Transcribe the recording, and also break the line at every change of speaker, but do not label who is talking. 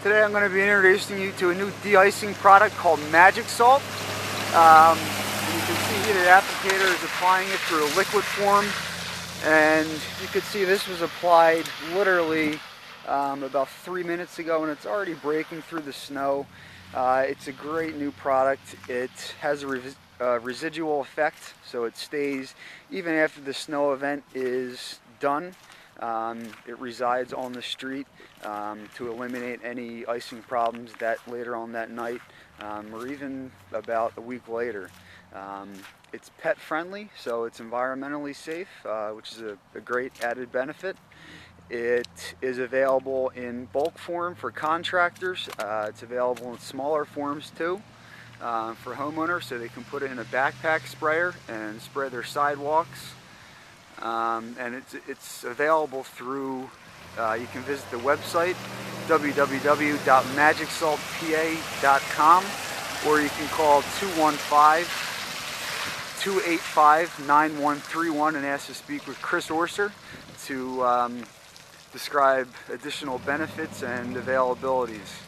Today I'm going to be introducing you to a new de-icing product called Magic Salt. And you can see here the applicator is applying it through a liquid form, and you can see this was applied literally about 3 minutes ago, and it's already breaking through the snow. It's a great new product. It has a residual effect, so it stays even after the snow event is done. It resides on the street to eliminate any icing problems that later on that night or even about a week later. It's pet friendly, so it's environmentally safe, which is a great added benefit. It is available in bulk form for contractors. It's available in smaller forms too for homeowners, so they can put it in a backpack sprayer and spray their sidewalks. And it's available through, you can visit the website www.magicsaltpa.com, or you can call 215-285-9131 and ask to speak with Chris Orser to describe additional benefits and availabilities.